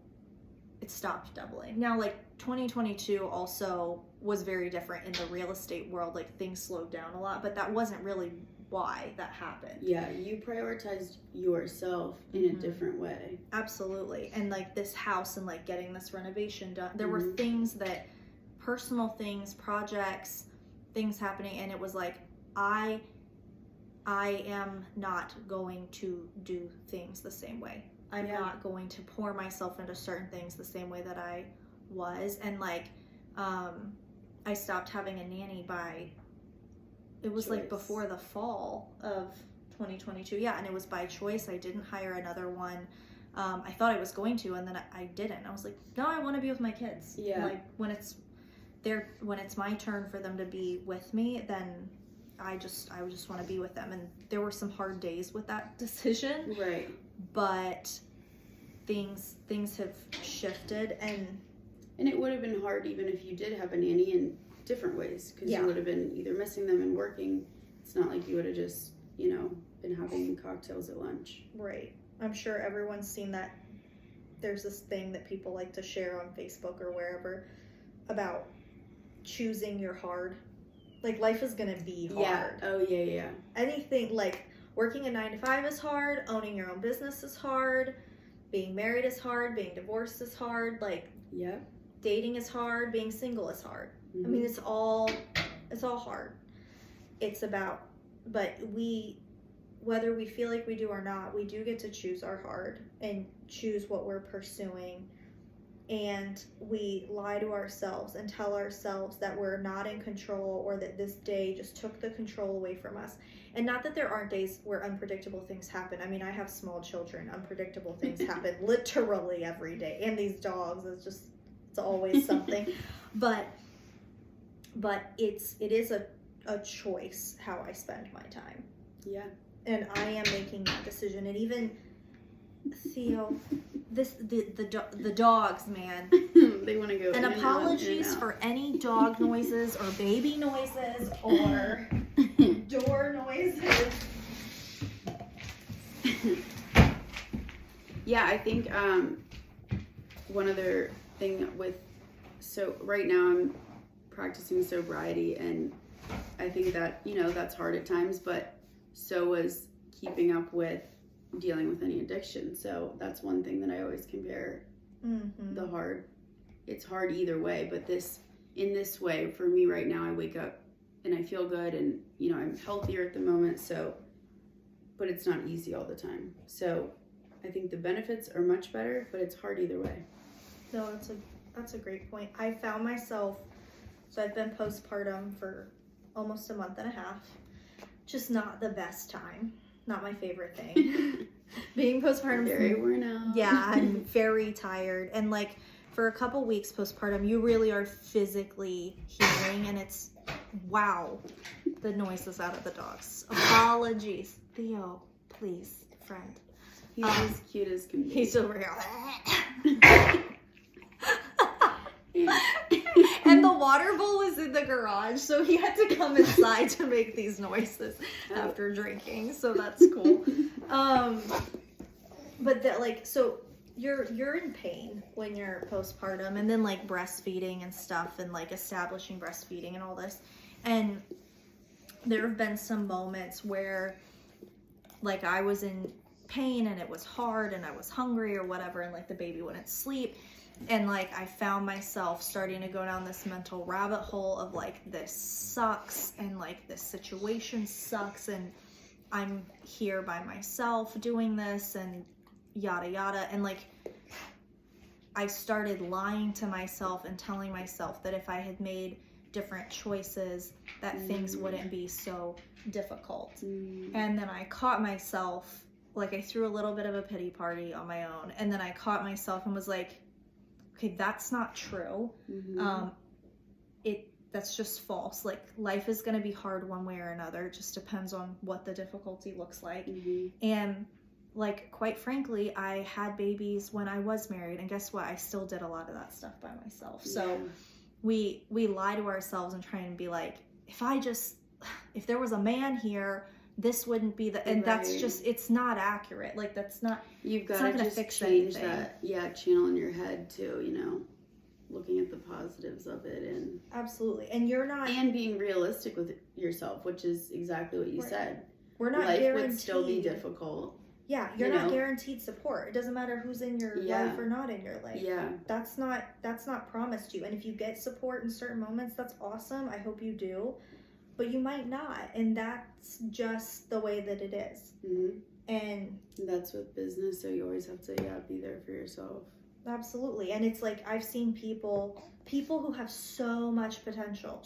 [SPEAKER 1] It stopped doubling. Now, like, 2022 also was very different in the real estate world. Like, things slowed down a lot, but that wasn't really why that happened.
[SPEAKER 2] Yeah, you prioritized yourself in a different way.
[SPEAKER 1] Absolutely. And like this house and like getting this renovation done, there were things that, personal things, projects, things happening, and it was like, I am not going to do things the same way. I'm not going to pour myself into certain things the same way that I was. And like, I stopped having a nanny by, it was like before the fall of 2022. Yeah. And it was by choice. I didn't hire another one. I thought I was going to, and then I didn't. I was like, no, I want to be with my kids.
[SPEAKER 2] Yeah.
[SPEAKER 1] Like, when it's my turn for them to be with me, then I just want to be with them. And there were some hard days with that decision.
[SPEAKER 2] Right.
[SPEAKER 1] But things have shifted, and
[SPEAKER 2] it would have been hard even if you did have a nanny in different ways, because you would have been either missing them and working. It's not like you would have just, been having cocktails at lunch.
[SPEAKER 1] Right. I'm sure everyone's seen that. There's this thing that people like to share on Facebook or wherever about choosing your hard. Like, life is gonna be hard.
[SPEAKER 2] Yeah. Oh, yeah.
[SPEAKER 1] Anything, like, working a 9-to-5 is hard, owning your own business is hard, being married is hard, being divorced is hard, like, dating is hard, being single is hard. I mean, it's all hard. It's about, but whether we feel like we do or not, we do get to choose our hard and choose what we're pursuing. And we lie to ourselves and tell ourselves that we're not in control, or that this day just took the control away from us. And not that there aren't days where unpredictable things happen. I mean, I have small children. Unpredictable things happen literally every day. And these dogs, it's always something. But it is a choice how I spend my time.
[SPEAKER 2] Yeah.
[SPEAKER 1] And I am making that decision. And even Theo, the dogs, man.
[SPEAKER 2] They want to go.
[SPEAKER 1] And apologies for any dog noises or baby noises or door noises.
[SPEAKER 2] Yeah, I think one other thing so right now I'm practicing sobriety, and I think that, that's hard at times, but so was keeping up with dealing with any addiction. So that's one thing that I always compare the hard. It's hard either way, but in this way, for me right now, I wake up and I feel good, and, I'm healthier at the moment. So, but it's not easy all the time. So I think the benefits are much better, but it's hard either way.
[SPEAKER 1] No, that's a great point. I found myself, so I've been postpartum for almost a month and a half. Just not the best time. Not my favorite thing. Being postpartum.
[SPEAKER 2] Very worn out.
[SPEAKER 1] Yeah, I'm very tired. And like, for a couple weeks postpartum, you really are physically healing, and it's, wow, the noises out of the dogs. Apologies. Theo, please, friend.
[SPEAKER 2] He's as cute as can be.
[SPEAKER 1] He's over here. And the water bowl was in the garage, so he had to come inside to make these noises after drinking. So that's cool. But that, like, so you're in pain when you're postpartum, and then like breastfeeding and stuff, and like establishing breastfeeding and all this. And there have been some moments where like I was in pain and it was hard and I was hungry or whatever, and like the baby wouldn't sleep. And like I found myself starting to go down this mental rabbit hole of like, this sucks, and like this situation sucks, and I'm here by myself doing this, and yada yada. And like I started lying to myself and telling myself that if I had made different choices, that things wouldn't be so difficult. And then I caught myself, like I threw a little bit of a pity party on my own, and then I caught myself and was like, okay, that's not true. that's just false. Like, life is going to be hard one way or another. It just depends on what the difficulty looks like. And like, quite frankly, I had babies when I was married, and guess what? I still did a lot of that stuff by myself. So we lie to ourselves and try and be like, if there was a man here, this wouldn't be the, and that's just, it's not accurate. Like, that's not,
[SPEAKER 2] you've got to just
[SPEAKER 1] fix
[SPEAKER 2] change
[SPEAKER 1] anything.
[SPEAKER 2] that channel in your head too, you know, looking at the positives of it. And
[SPEAKER 1] absolutely. And you're not,
[SPEAKER 2] and being realistic with yourself, which is exactly what you said.
[SPEAKER 1] We're not
[SPEAKER 2] life
[SPEAKER 1] guaranteed.
[SPEAKER 2] Would still be difficult.
[SPEAKER 1] Yeah, you're not guaranteed support. It doesn't matter who's in your life or not in your life.
[SPEAKER 2] Yeah.
[SPEAKER 1] That's not promised you. And if you get support in certain moments, that's awesome. I hope you do. But you might not. And that's just the way that it is. And
[SPEAKER 2] that's with business, so you always have to be there for yourself.
[SPEAKER 1] Absolutely. And it's like, I've seen people who have so much potential,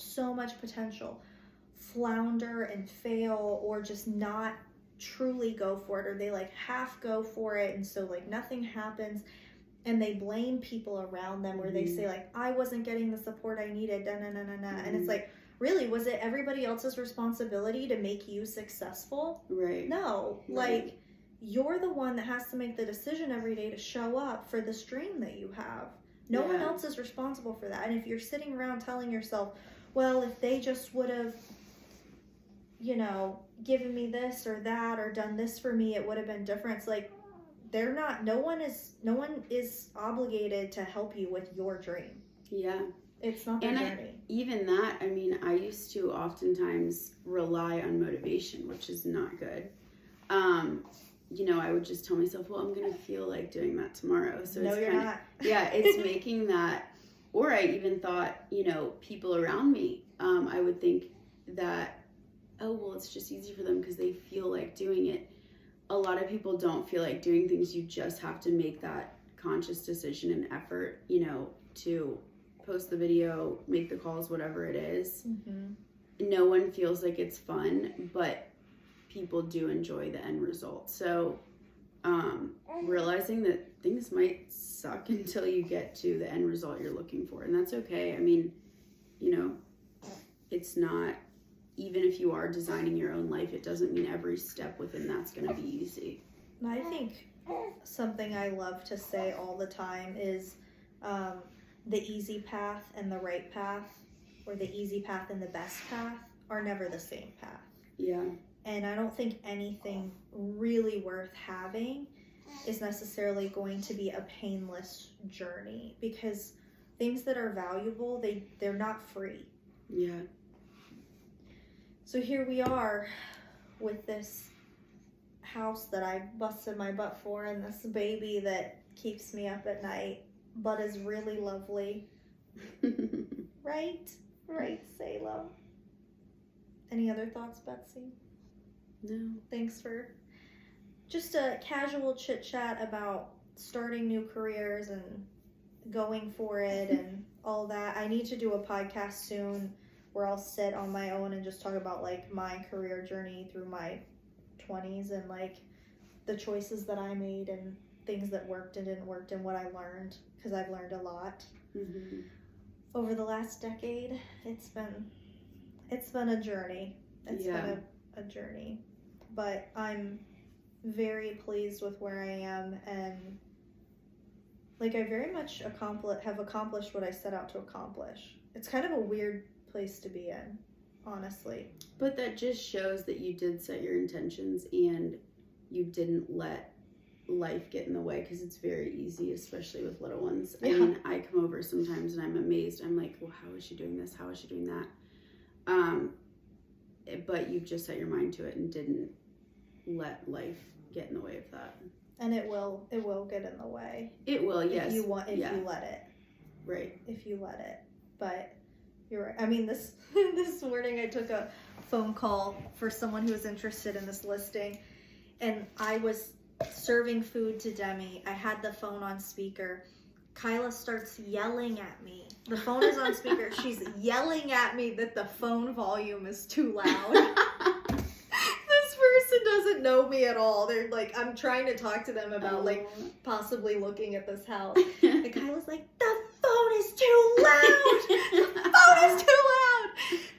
[SPEAKER 1] flounder and fail, or just not truly go for it, or they like half go for it, and so like nothing happens, and they blame people around them, where they say like, I wasn't getting the support I needed, and it's like, really, was it everybody else's responsibility to make you successful?
[SPEAKER 2] Right.
[SPEAKER 1] No. Like, you're the one that has to make the decision every day to show up for this dream that you have. No one else is responsible for that. And if you're sitting around telling yourself, well, if they just would have, you know, given me this or that, or done this for me, it would have been different. It's like, no one is obligated to help you with your dream.
[SPEAKER 2] Yeah.
[SPEAKER 1] It's not their journey.
[SPEAKER 2] Even that, I mean, I used to oftentimes rely on motivation, which is not good. You know, I would just tell myself, well, I'm going to feel like doing that tomorrow. So
[SPEAKER 1] no,
[SPEAKER 2] it's
[SPEAKER 1] you're not.
[SPEAKER 2] Yeah, it's making that, or I even thought, you know, people around me, I would think that, oh, well, it's just easy for them because they feel like doing it. A lot of people don't feel like doing things. You just have to make that conscious decision and effort, you know, to post the video, make the calls, whatever it is. No one feels like it's fun, but people do enjoy the end result. So realizing that things might suck until you get to the end result you're looking for, and that's okay. I mean, you know, it's not, even if you are designing your own life, it doesn't mean every step within that's going to be easy.
[SPEAKER 1] I think something I love to say all the time is the easy path and the right path, or the easy path and the best path, are never the same path.
[SPEAKER 2] Yeah.
[SPEAKER 1] And I don't think anything really worth having is necessarily going to be a painless journey, because things that are valuable, they're not free.
[SPEAKER 2] Yeah.
[SPEAKER 1] So here we are with this house that I busted my butt for, and this baby that keeps me up at night, but is really lovely. Right, Salem. Any other thoughts, Betsy?
[SPEAKER 2] No.
[SPEAKER 1] Thanks for just a casual chit chat about starting new careers and going for it and all that. I need to do a podcast soon where I'll sit on my own and just talk about like my career journey through my 20s, and like the choices that I made and things that worked and didn't work, and what I learned, because I've learned a lot over the last decade. It's been a journey. It's been a journey, but I'm very pleased with where I am, and like I very much have accomplished what I set out to accomplish. It's kind of a weird place to be in, honestly.
[SPEAKER 2] But that just shows that you did set your intentions and you didn't let life get in the way, because it's very easy, especially with little ones. I mean, I come over sometimes and I'm amazed. I'm like, well, how is she doing this? How is she doing that? But you just set your mind to it and didn't let life get in the way of that.
[SPEAKER 1] And it will get in the way.
[SPEAKER 2] It will, yes.
[SPEAKER 1] If you let it.
[SPEAKER 2] Right.
[SPEAKER 1] If you let it. But you're right. I mean, this morning I took a phone call for someone who was interested in this listing, and I was serving food to Demi. I had the phone on speaker. Kyla starts yelling at me. The phone is on speaker. She's yelling at me that the phone volume is too loud. This person doesn't know me at all. They're like, I'm trying to talk to them about like possibly looking at this house. And Kyla's like, the phone is too loud. The phone is too loud.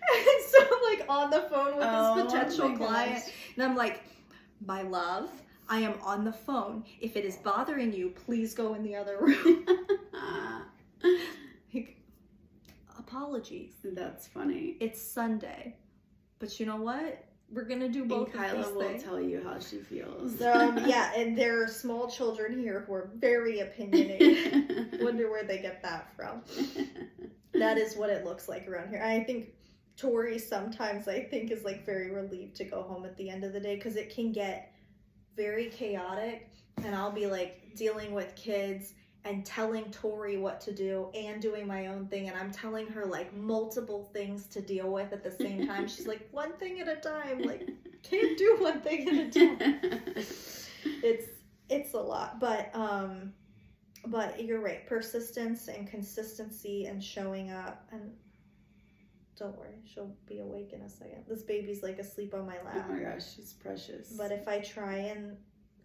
[SPEAKER 1] And so I'm like on the phone with this potential client. And I'm like, my love, I am on the phone. If it is bothering you, please go in the other room. Like, apologies.
[SPEAKER 2] That's funny.
[SPEAKER 1] It's Sunday. But you know what? We're going to do both of these things.
[SPEAKER 2] Kyla will tell you how she feels.
[SPEAKER 1] Yeah, and there are small children here who are very opinionated. Wonder where they get that from. That is what it looks like around here. I think Tori sometimes, is like very relieved to go home at the end of the day because it can get very chaotic, and I'll be like dealing with kids and telling Tori what to do and doing my own thing, and I'm telling her like multiple things to deal with at the same time. She's like, one thing at a time, like can't do one thing at a time. It's a lot, but you're right, persistence and consistency and showing up, and don't worry, she'll be awake in a second. This baby's like asleep on my lap.
[SPEAKER 2] Oh my gosh, she's precious.
[SPEAKER 1] But if I try and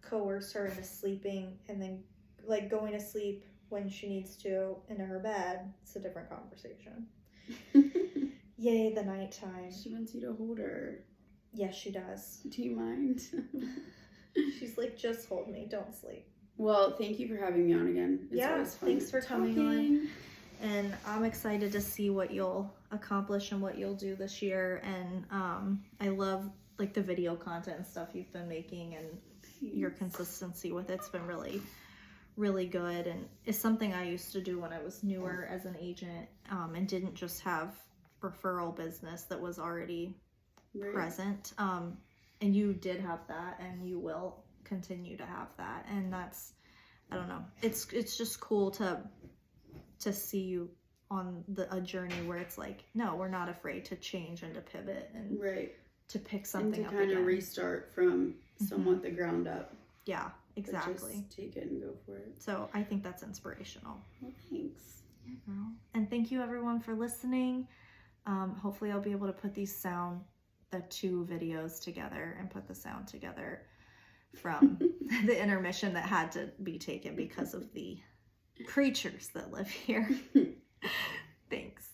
[SPEAKER 1] coerce her into sleeping and then like going to sleep when she needs to into her bed, it's a different conversation. Yay, the nighttime.
[SPEAKER 2] She wants you to hold her.
[SPEAKER 1] Yes, she does.
[SPEAKER 2] Do you mind?
[SPEAKER 1] She's like, just hold me, don't sleep.
[SPEAKER 2] Well, thank you for having me on again. It's always fun.
[SPEAKER 1] Thanks for coming on. And I'm excited to see what you'll accomplish and what you'll do this year. And I love like the video content and stuff you've been making, and your consistency with it's been really, really good. And it's something I used to do when I was newer as an agent, and didn't just have referral business that was already present. And you did have that, and you will continue to have that. And that's, I don't know, it's just cool to see you on a journey where it's like, no, we're not afraid to change and to pivot and to pick something up
[SPEAKER 2] and to kind
[SPEAKER 1] again.
[SPEAKER 2] of restart from somewhat the ground up.
[SPEAKER 1] Yeah, exactly.
[SPEAKER 2] Just take it and go for it.
[SPEAKER 1] So I think that's inspirational.
[SPEAKER 2] Well, thanks.
[SPEAKER 1] Yeah, girl. And thank you everyone for listening. Hopefully I'll be able to put the 2 videos together and put the sound together from the intermission that had to be taken because of the creatures that live here. Thanks.